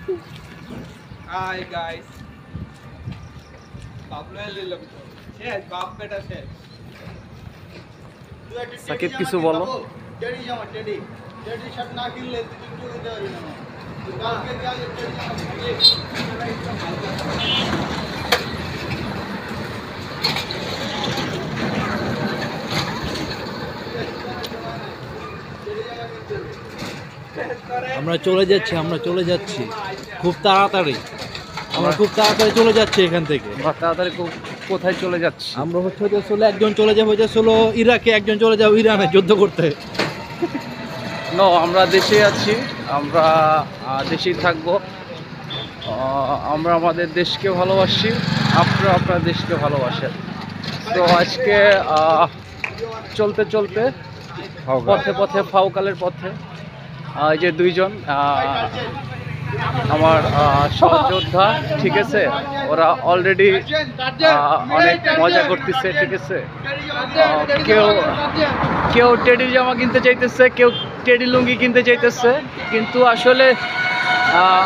Hi guys Babla ले लो শেষ বাপ বেটা শেষ সাকিব কিছু বলো। টেডি জামা টেডি টেডি শার্ট না কিনলে তুই কিছু দিতে পারবি না তুই কালকে যা টেডি জামা আমরা চলে যাচ্ছি খুব তাড়াতাড়ি খুব তাড়াতাড়ি চলে যাচ্ছি এখান থেকে। তাড়াতাড়ি কোথায় চলে যাচ্ছি? আমরা হচ্ছে একজন চলে যাবো ইরাকে, একজন চলে যাবো ইরানে যুদ্ধ করতে। আমরা দেশে আছি, আমরা দেশেই থাকবো। আমরা আমাদের দেশকে ভালোবাসি, আপনারা আপনার দেশকে ভালোবাসেন। তো আজকে চলতে চলতে পথে পথে ফাউকালের পথে এই যে দুইজন আমার সহযোদ্ধা, ঠিক আছে, ওরা অলরেডি অনেক মজা করতেছে, ঠিক আছে। কেউ টেডি জামা কিনতে চাইতেছে, কেউ টেডি লুঙ্গি কিনতে চাইতেছে, কিন্তু আসলে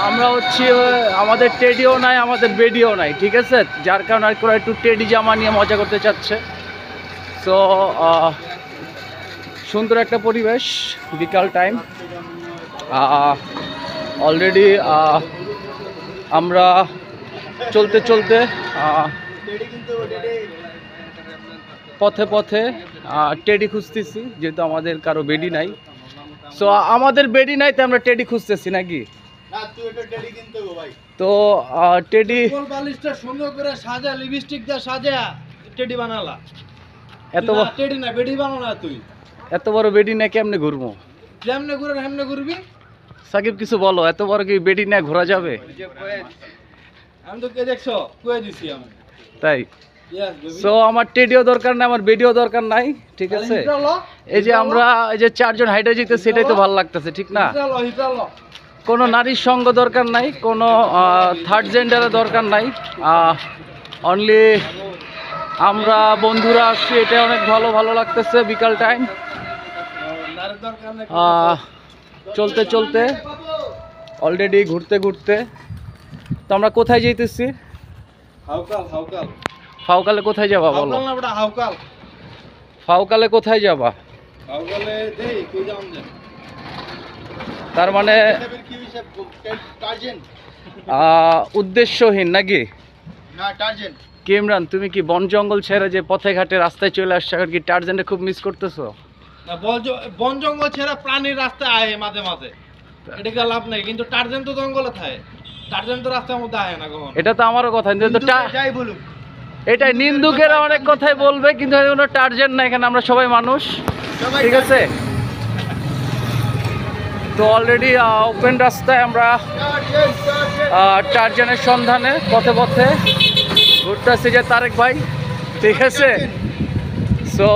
আমরা হচ্ছে আমাদের টেডিও নাই, আমাদের বেডিও নাই, ঠিক আছে। যার কারণে আর করে একটু টেডি জামা নিয়ে মজা করতে চাচ্ছে। তো সুন্দর একটা পরিবেশ, বিকাল টাইম। অলরেডি আমরা চলতে চলতে পথে পথে টেডি খুঁজতেছি, যেহেতু আমাদের কারো বেডি নাই। সো আমাদের বেডি নাই, তো আমরা টেডি খুঁজতেছি নাকি। তো টেডি বালিশটা সুন্দর করে সাজা, লিপস্টিক দিয়ে সাজা টেডি বানালা। টেডি না বেডি বানালা তুই। এত বড় বেডি না কেমনে ঘুরবো? যেমনে ঘুরে হেমনে ঘুরবি। সাকিব কিছু বলো, এত বড় কি বেডি না ঘোরা যাবে? আমি তো কে দেখছো কয়ে দিছি আমি, তাই। সো আমার টেডিও দরকার নাই, আমার বেডিও দরকার নাই, ঠিক আছে। এই যে আমরা এই যে চারজন হাইটে যেতে, সেটাই তো ভালো লাগতেছে, ঠিক না। কোনো নারীর সঙ্গ দরকার নাই, কোনো থার্ড জেন্ডারের দরকার নাই, অনলি আমরা বন্ধুরা আসছি, এটা অনেক ভালো লাগতেছে বিকাল টাইম। চলতে চলতে অলরেডি ঘুরতে ঘুরতে তো আমরা কোথায় যেতেছি? ফাউকালে কোথায় যাবা বলো? ফাউকালে কোথায় যাবা? তার মানে উদ্দেশ্যহীন নাকি? কি ইমরান, তুমি কি বন জঙ্গল ছেড়ে যে পথে ঘাটে রাস্তায় চলে আসছো, এখন কি টার্জেনটা খুব মিস করতেছো? বন জঙ্গল ছেড়ে প্রাণীর রাস্তায় আয় মাঝে মাঝে, এটা লাভ নাই, কিন্তু টার্জেন তো জঙ্গলে থাকে, টার্জেন তো রাস্তার মধ্যে আয় না কখনো। এটা তো আমারও কথা, এটাই নিন্দুকেরা অনেক কথাই বলবে, কিন্তু কোনো টার্জেন না, এখানে আমরা সবাই মানুষ, ঠিক আছে। তো অলরেডি ওপেন রাস্তায় আমরা টার্জেনের সন্ধানে পথে পথে ঘুরতেছি যে তারেক ভাই, ঠিক আছে। সো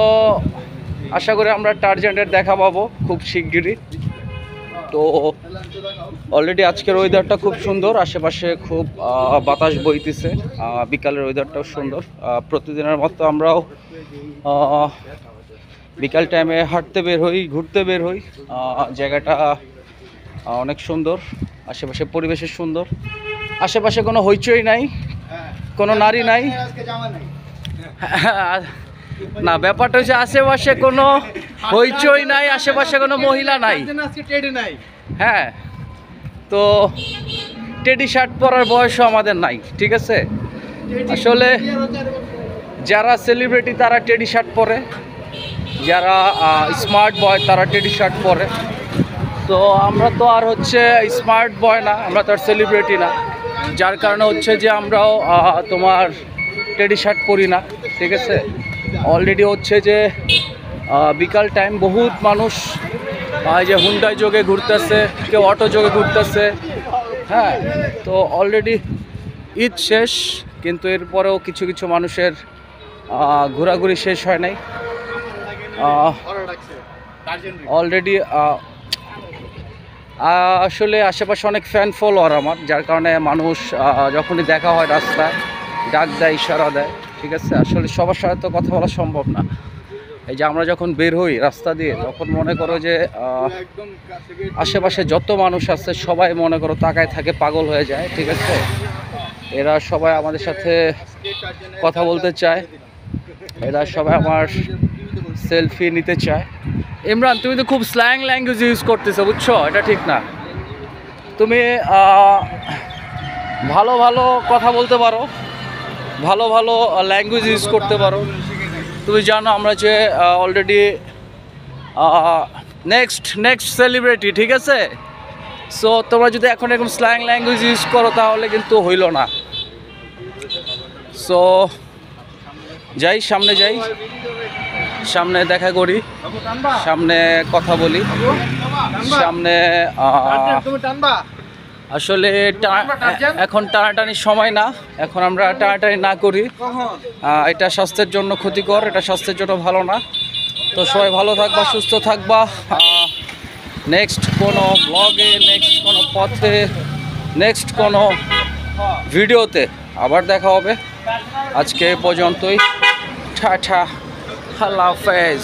আশা করি আমরা টার্জেনের দেখা পাবো খুব শিগগিরই। তো অলরেডি আজকের ওয়েদারটা খুব সুন্দর, আশেপাশে খুব বাতাস বইতেছে, বিকালের ওয়েদারটাও সুন্দর। প্রতিদিনের মতো আমরাও বিকাল টাইমে হাঁটতে বের হই, ঘুরতে বের হই। জায়গাটা অনেক সুন্দর, আশেপাশে পরিবেশের সুন্দর, আশেপাশে কোনো হইচই নাই, কোনো নারী নাই না। ব্যাপারটা হচ্ছে আশেপাশে কোনো হইচই নাই, আশেপাশে কোনো মহিলা নাই, হ্যাঁ। তো টেডি শার্ট পরার বয়সও আমাদের নাই, ঠিক আছে। আসলে যারা সেলিব্রিটি তারা টেডি শার্ট পরে, যারা স্মার্ট বয় তারা টেডি শার্ট পরে। তো আমরা তো আর হচ্ছে স্মার্ট বয় না, আমরা তো আর সেলিব্রিটি না, যার কারণে হচ্ছে যে আমরাও তোমার টেডি শার্ট পরি না, ঠিক আছে। অলরেডি হচ্ছে যে বিকাল টাইম, বহুত মানুষ এই যে হুন্ডাই যোগে ঘুরতেছে, কেউ অটো যোগে ঘুরতেছে, হ্যাঁ। তো অলরেডি ঈদ শেষ, কিন্তু এরপরেও কিছু কিছু মানুষের ঘোরাঘুরি শেষ হয় নাই। অলরেডি আসলে আশেপাশে অনেক ফ্যান ফলোয়ার আমার, যার কারণে মানুষ যখনই দেখা হয় রাস্তায় ডাক দেয়, ইশারা দেয়, ঠিক আছে। আসলে সবার সাথে তো কথা বলা সম্ভব না। এই যে আমরা যখন বের হই রাস্তা দিয়ে, তখন মনে করো যে একদম কাছে গিয়ে আশেপাশে যত মানুষ আছে সবাই মনে করো তাকায় থাকে, পাগল হয়ে যায়, ঠিক আছে? এরা সবাই আমাদের সাথে কথা বলতে চায়, এরা সবাই আমার সেলফি নিতে চায়। ইমরান, তুমি তো খুব স্ল্যাং ল্যাঙ্গুয়েজ ইউজ করতেছো, বুঝছো? এটা ঠিক না। তুমি ভালো ভালো কথা বলতে পারো, ভালো ভালো ল্যাঙ্গুয়েজ ইউজ করতে পারো। তুমি জানো আমরা যে অলরেডি নেক্সট সেলিব্রিটি, ঠিক আছে? সো তোমরা যদি এখন এরকম স্ল্যাং ল্যাঙ্গুয়েজ ইউজ করো তাহলে কিন্তু হইল না। সো যাই, সামনে যাই, সামনে দেখা করি, সামনে কথা বলি, সামনে তুমি টানবা? আসলে এখন টানাটানির সময় না, এখন আমরা টানাটানি না করি, এটা স্বাস্থ্যের জন্য ক্ষতিকর, এটা স্বাস্থ্যের জন্য ভালো না। তো সবাই ভালো থাকবা, সুস্থ থাকবা। নেক্সট কোনো ব্লগে, নেক্সট কোনো পথে, নেক্সট কোনো ভিডিওতে আবার দেখা হবে। আজকে এ পর্যন্তই। টাটা, আল্লাহ হাফেজ।